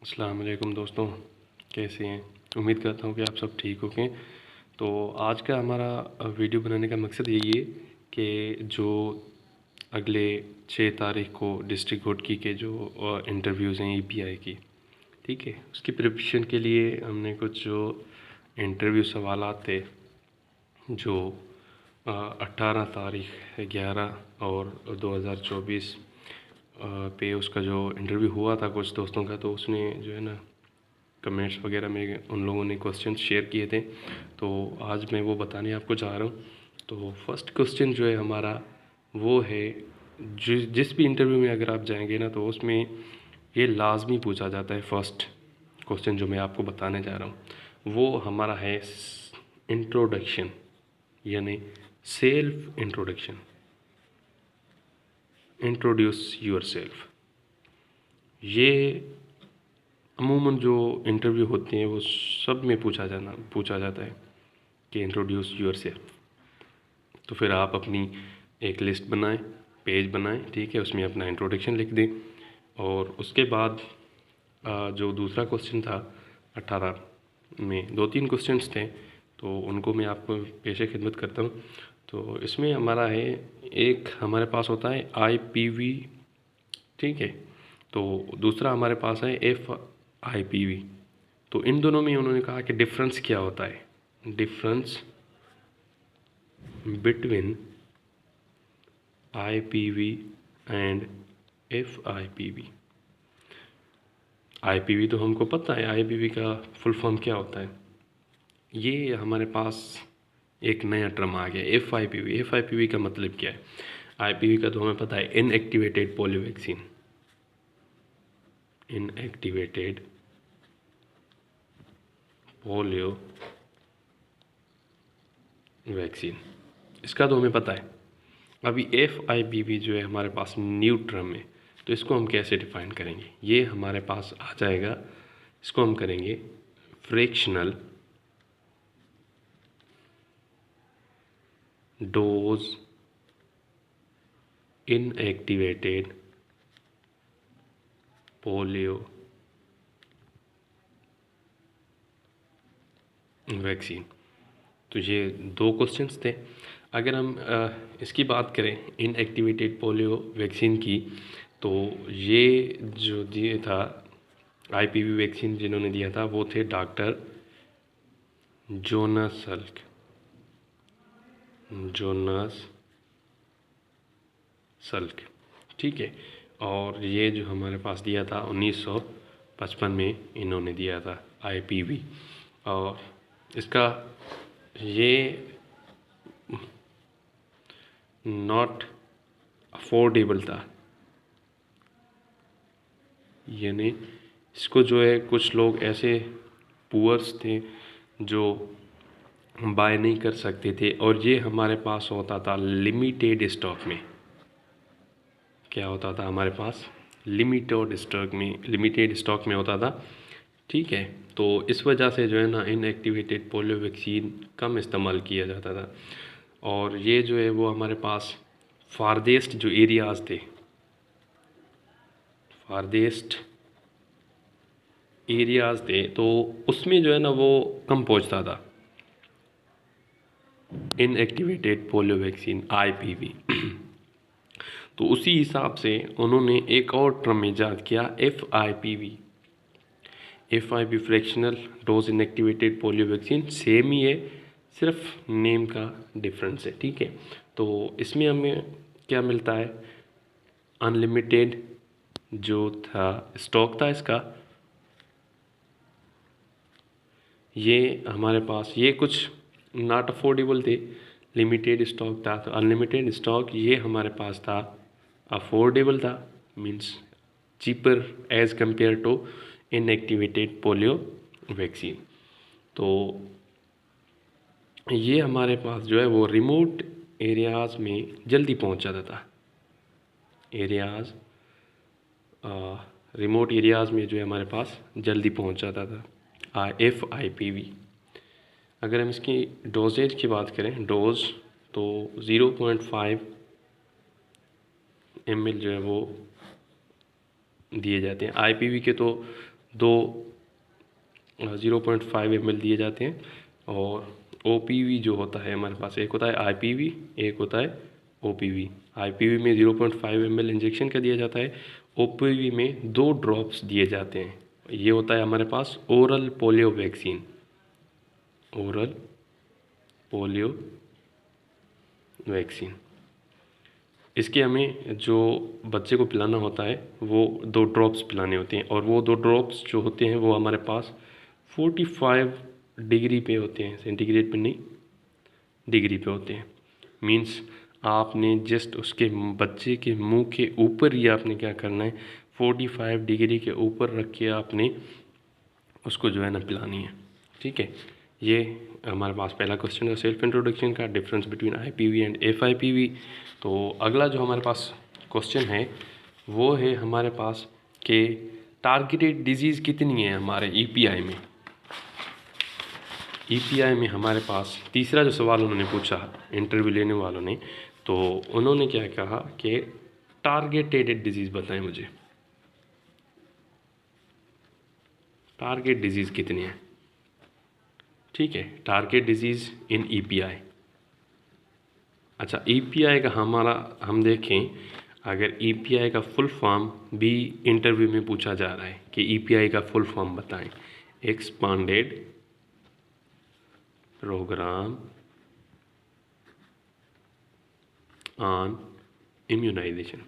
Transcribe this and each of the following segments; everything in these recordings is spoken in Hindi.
अस्सलाम वालेकुम दोस्तों, कैसे हैं। उम्मीद करता हूँ कि आप सब ठीक होंगे। तो आज का हमारा वीडियो बनाने का मकसद यही है कि जो अगले 6 तारीख को डिस्ट्रिक्ट कोर्ट की जो इंटरव्यूज़ हैं ईपीआई की, ठीक है, उसकी प्रिपरेशन के लिए हमने कुछ जो इंटरव्यू सवालात थे जो 18 तारीख 11 और 2024 पे उसका जो इंटरव्यू हुआ था कुछ दोस्तों का, तो उसने जो है ना कमेंट्स वगैरह में उन लोगों ने क्वेश्चन शेयर किए थे, तो आज मैं वो बताने आपको चाह रहा हूँ। तो फर्स्ट क्वेश्चन जो है हमारा वो है, जिस भी इंटरव्यू में अगर आप जाएंगे ना तो उसमें ये लाजमी पूछा जाता है। फर्स्ट क्वेश्चन जो मैं आपको बताने जा रहा हूँ वो हमारा है इंट्रोडक्शन, यानी self introduction. Introduce your self. ये अमूमन जो इंटरव्यू होते हैं वो सब में पूछा जाता है कि इंट्रोड्यूस योर सेल्फ। तो फिर आप अपनी एक लिस्ट बनाएं, पेज बनाएं, ठीक है, उसमें अपना इंट्रोडक्शन लिख दें। और उसके बाद जो दूसरा क्वेश्चन था 18 में 2-3 क्वेश्चंस थे, तो उनको मैं आपको पेश खिदमत करता हूँ। तो इसमें हमारा है, एक हमारे पास होता है IPV, ठीक है, तो दूसरा हमारे पास है FIPV। तो इन दोनों में उन्होंने कहा कि डिफरेंस क्या होता है। Difference between IPV and FIPV। IPV तो हमको पता है, IPV का फुल फॉर्म क्या होता है। ये हमारे पास एक नया टर्म आ गया FIPV। FIPV का मतलब क्या है। IPV का तो हमें पता है, inactivated polio vaccine. Inactivated polio vaccine, इसका तो हमें पता है। अभी FIPV जो है हमारे पास न्यू टर्म है, तो इसको हम कैसे डिफाइन करेंगे। ये हमारे पास आ जाएगा, इसको हम करेंगे fractional dose inactivated polio vaccine. तो ये 2 क्वेश्चंस थे। अगर हम इसकी बात करें इनएक्टिवेटेड पोलियो वैक्सीन की, तो ये जो दिए था IPV वैक्सीन जिन्होंने दिया था वो थे डॉक्टर जोनास सल्क, ठीक है। और ये जो हमारे पास दिया था 1955 में इन्होंने दिया था IPV। और इसका ये नॉट अफोर्डेबल था, यानी इसको जो है कुछ लोग ऐसे पुअर्स थे जो बाय नहीं कर सकते थे, और ये हमारे पास होता था लिमिटेड स्टॉक में। क्या होता था हमारे पास, लिमिटेड स्टॉक में होता था, ठीक है। तो इस वजह से जो है ना इनएक्टिवेटेड पोलियो वैक्सीन कम इस्तेमाल किया जाता था। और ये जो है वो हमारे पास फारदेस्ट जो एरियाज़ थे, फारदेस्ट एरियाज़ थे, तो उसमें जो है ना वो कम पहुंचता था इनएक्टिवेटेड पोलियो वैक्सीन IPV। तो उसी हिसाब से उन्होंने एक और टर्म ईजाद किया FIPV। Fractional dose inactivated polio vaccine same ही है, सिर्फ नेम का डिफरेंस है, ठीक है। तो इसमें हमें क्या मिलता है, अनलिमिटेड जो था स्टॉक था इसका, ये हमारे पास ये कुछ नॉट अफोर्डेबल थे, लिमिटेड स्टॉक था। तो अनलिमिटेड स्टॉक ये हमारे पास था, अफोर्डेबल था, means cheaper as compare to inactivated polio vaccine. तो ये हमारे पास जो है वो रिमोट एरियाज़ में जल्दी पहुंच जाता था। एरियाज़ रिमोट एरियाज़ में जो है हमारे पास जल्दी पहुंच जाता था FIPV। अगर हम इसकी डोजेज की बात करें, डोज तो 0.5 ml जो है वो दिए जाते हैं। IPV के तो दो 0.5 ml दिए जाते हैं। और OPV जो होता है हमारे पास, एक होता है IPV, एक होता है OPV। IPV में 0.5 ml इंजेक्शन का दिया जाता है, OPV में 2 ड्रॉप्स दिए जाते हैं। ये होता है हमारे पास oral polio vaccine, oral polio vaccine. इसके हमें जो बच्चे को पिलाना होता है वो 2 ड्रॉप्स पिलाने होते हैं, और वो 2 ड्रॉप्स जो होते हैं वो हमारे पास 45 डिग्री पे होते हैं, सेंटीग्रेड पे नहीं, डिग्री पे होते हैं। मीन्स आपने जस्ट उसके बच्चे के मुंह के ऊपर ही आपने क्या करना है, 45 डिग्री के ऊपर रख के आपने उसको जो है ना पिलानी है। ठीक है, ये हमारे पास पहला क्वेश्चन है सेल्फ इंट्रोडक्शन का, difference between IPV and FIPV। तो अगला जो हमारे पास क्वेश्चन है वो है हमारे पास कि टारगेटेड डिजीज़ कितनी है हमारे EPI में। EPI में हमारे पास तीसरा जो सवाल उन्होंने पूछा इंटरव्यू लेने वालों ने, तो उन्होंने क्या कहा कि टारगेटेड डिजीज़ बताएं मुझे, टारगेट डिजीज़ कितनी है। ठीक है, टारगेट डिजीज़ इन EPI। अच्छा, EPI का हमारा हम देखें, अगर EPI का फुल फॉर्म भी इंटरव्यू में पूछा जा रहा है कि EPI का फुल फॉर्म बताएं, एक्सपांडेड प्रोग्राम ऑन इम्यूनाइजेशन,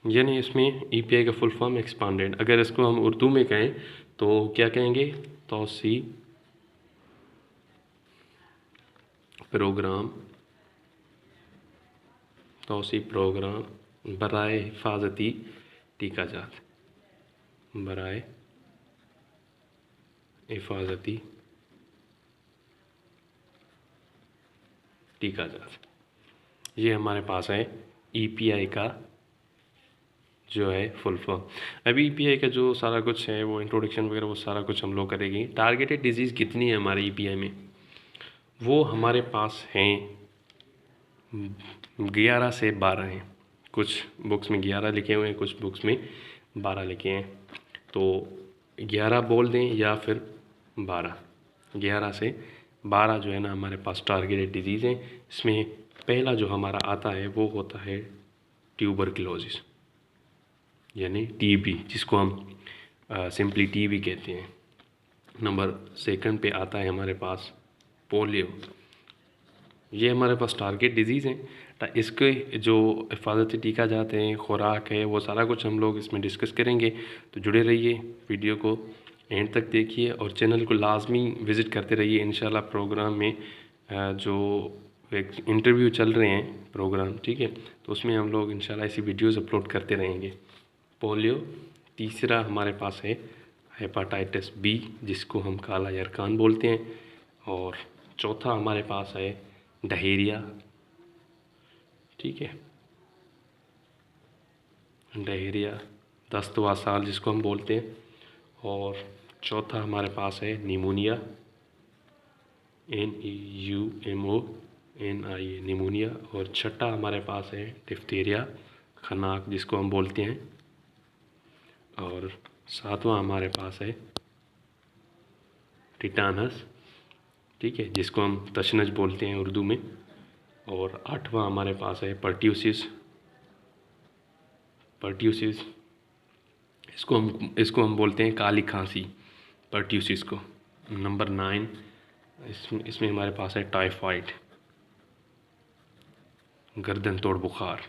यानी इसमें EPI का फुल फॉर्म एक्सपांडेड, अगर इसको हम उर्दू में कहें तो क्या कहेंगे, तौसी प्रोग्राम, तौसी प्रोग्राम बराए हिफाजती टीकाजात, बराए हिफाजती टीकाजात। ये हमारे पास है EPI का जो है फुल फॉर्म। अभी EPI का जो सारा कुछ है वो इंट्रोडक्शन वगैरह वो सारा कुछ हम लोग करेंगे। टारगेटेड डिजीज़ कितनी है हमारे EPI में, वो हमारे पास हैं 11 से 12 हैं। कुछ बुक्स में 11 लिखे हुए हैं, कुछ बुक्स में 12 लिखे हैं, तो 11 बोल दें या फिर 12, 11 से 12 जो है ना हमारे पास टारगेटेड डिजीज़ हैं। इसमें पहला जो हमारा आता है वो होता है ट्यूबरक्लोसिस, यानी TB, जिसको हम सिंपली TB कहते हैं। नंबर सेकंड पे आता है हमारे पास पोलियो। ये हमारे पास टारगेट डिजीज़ हैं। इसके जो हिफाजती टीका जाते हैं, खुराक है, वो सारा कुछ हम लोग इसमें डिस्कस करेंगे। तो जुड़े रहिए, वीडियो को एंड तक देखिए और चैनल को लाजमी विज़िट करते रहिए। इंशाल्लाह प्रोग्राम में जो इंटरव्यू चल रहे हैं प्रोग्राम, ठीक है, तो उसमें हम लोग इंशाल्लाह ऐसी वीडियोज़ अपलोड करते रहेंगे। पोलियो, तीसरा हमारे पास है हेपाटाइटिस B, जिसको हम काला यरकान बोलते हैं, और चौथा हमारे पास है डायरिया। ठीक है, डायरिया, दस्त व साल जिसको हम बोलते हैं, और चौथा हमारे पास है निमोनिया, NEUMONIA, निमोनिया, और छठा हमारे पास है डिफ्थीरिया, खनाक जिसको हम बोलते हैं, और सातवां हमारे पास है टिटानस, ठीक है, जिसको हम तशनज बोलते हैं उर्दू में, और आठवां हमारे पास है पर्ट्यूसिस, पर्ट्यूसिस इसको हम बोलते हैं काली खांसी, पर्ट्यूसिस को। नंबर 9 इसमें हमारे पास है टाइफाइड, गर्दन तोड़ बुखार,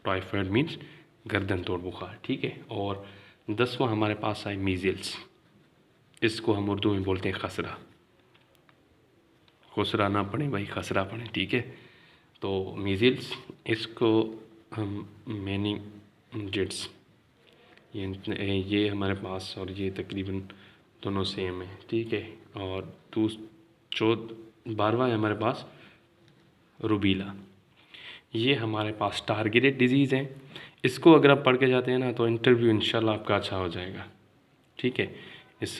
टाइफाइड मीन्स गर्दन तोड़ बुखार, ठीक है। और 10वां हमारे पास है मीज़ल्स, इसको हम उर्दू में बोलते हैं खसरा, खुसरा ना पढ़ें भाई, खसरा पढ़ें, ठीक है। तो मीज़ल्स, इसको हम मेनिंजेट्स, ये हमारे पास, और ये तकरीबन दोनों सेम है, ठीक है। और 12वां है हमारे पास रूबीला। ये हमारे पास टारगेटेड डिजीज़ हैं। इसको अगर आप पढ़ के जाते हैं ना तो इंटरव्यू इंशाल्लाह आपका अच्छा हो जाएगा, ठीक है। इस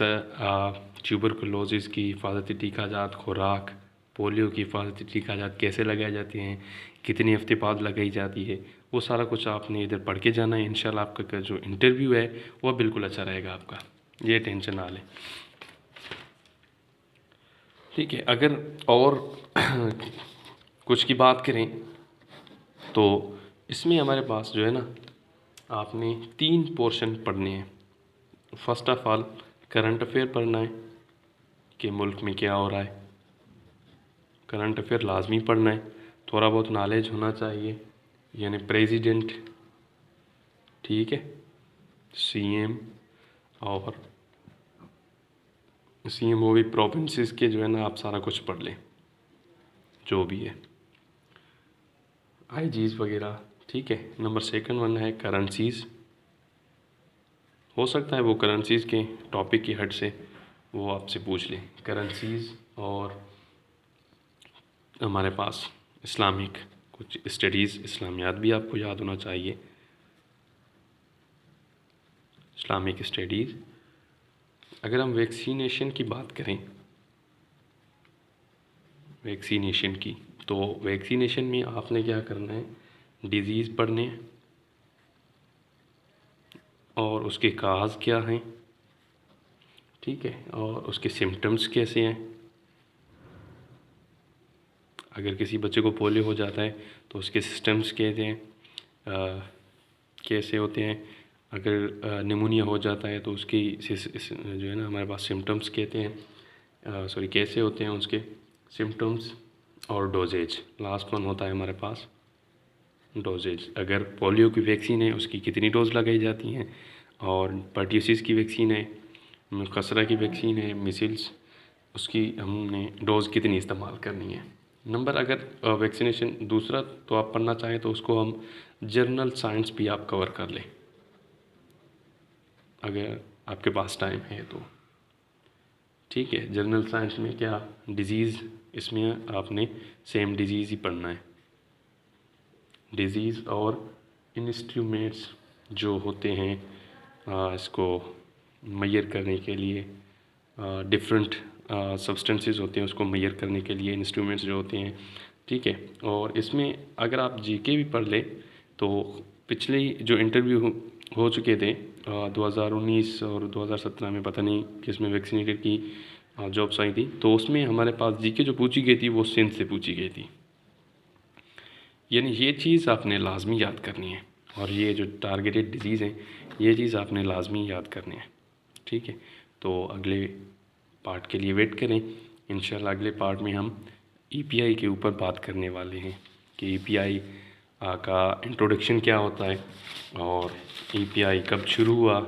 ट्यूबरकुलोसिस की हिफाजती टीकाजात, खुराक, पोलियो की हिफाजती टीकाजात कैसे लगाए जाते हैं, कितने हफ्ते बाद लगाई जाती है, वो सारा कुछ आपने इधर पढ़ के जाना है। इंशाल्लाह आपका जो इंटरव्यू है वह बिल्कुल अच्छा रहेगा आपका, ये टेंशन ना लें। ठीक है, अगर और कुछ की बात करें तो इसमें हमारे पास जो है ना, आपने 3 पोर्शन पढ़ने हैं। First of all current affair पढ़ना है कि मुल्क में क्या हो रहा है। करंट अफेयर लाजमी पढ़ना है, थोड़ा बहुत नॉलेज होना चाहिए, यानी प्रेसिडेंट, ठीक है, सीएम, और सीएम वो भी प्रोविंसेस के जो है ना, आप सारा कुछ पढ़ लें जो भी है, आईजीज वगैरह, ठीक है। नंबर सेकंड वन है करेंसीज़। हो सकता है वो करेंसीज़ के टॉपिक की हट से वो आपसे पूछ लें करेंसीज़। और हमारे पास इस्लामिक कुछ स्टडीज़, इस्लामियात भी आपको याद होना चाहिए, इस्लामिक स्टडीज़। अगर हम वैक्सीनेशन की बात करें, वैक्सीनेशन की, तो वैक्सीनेशन में आपने क्या करना है, डिज़ीज़ पढ़ने हैं और उसके काज क्या हैं, ठीक है, और उसके सिम्टम्स कैसे हैं। अगर किसी बच्चे को पोलियो हो जाता है तो उसके सिस्टम्स कैसे हैं, कैसे होते हैं। अगर निमोनिया हो जाता है तो उसकी जो है ना, हमारे पास सिम्टम्स कहते हैं, सॉरी कैसे होते हैं उसके सिम्टम्स। और डोजेज, लास्ट वन होता है हमारे पास डोजेज। अगर पोलियो की वैक्सीन है उसकी कितनी डोज लगाई जाती हैं, और पर्ट्यूसिस की वैक्सीन है, खसरा की वैक्सीन है, मिसिल्स, उसकी हमने डोज़ कितनी इस्तेमाल करनी है। नंबर अगर वैक्सीनेशन दूसरा तो आप पढ़ना चाहें तो उसको हम जर्नल साइंस भी आप कवर कर लें अगर आपके पास टाइम है तो, ठीक है। जर्नल साइंस में क्या डिज़ीज़, इसमें आपने सेम डिज़ीज़ ही पढ़ना है, डिज़ीज़ और इंस्ट्रूमेंट्स जो होते हैं इसको मेजर करने के लिए, डिफरेंट सब्सटेंसेस होते हैं उसको मेजर करने के लिए इंस्ट्रूमेंट्स जो होते हैं, ठीक है। और इसमें अगर आप जीके भी पढ़ लें तो पिछले जो इंटरव्यू हो चुके थे 2019 और 2017 में, पता नहीं किस में वैक्सीनेटेड की जॉब्स आई थी, तो उसमें हमारे पास जीके जो पूछी गई थी वो सिंध से पूछी गई थी। यानी ये चीज़ आपने लाजमी याद करनी है, और ये जो टारगेटेड डिजीज़ हैं ये चीज़ आपने लाजमी याद करनी है, ठीक है। तो अगले पार्ट के लिए वेट करें, इंशाल्लाह अगले पार्ट में हम ईपीआई के ऊपर बात करने वाले हैं कि ईपीआई का इंट्रोडक्शन क्या होता है, और ईपीआई कब शुरू हुआ,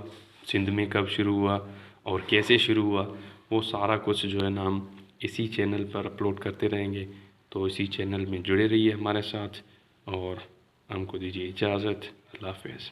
सिंध में कब शुरू हुआ और कैसे शुरू हुआ, वो सारा कुछ जो है ना हम इसी चैनल पर अपलोड करते रहेंगे। तो इसी चैनल में जुड़े रहिए हमारे साथ, और हमको दीजिए इजाज़त। अल्लाह हाफ़िज़।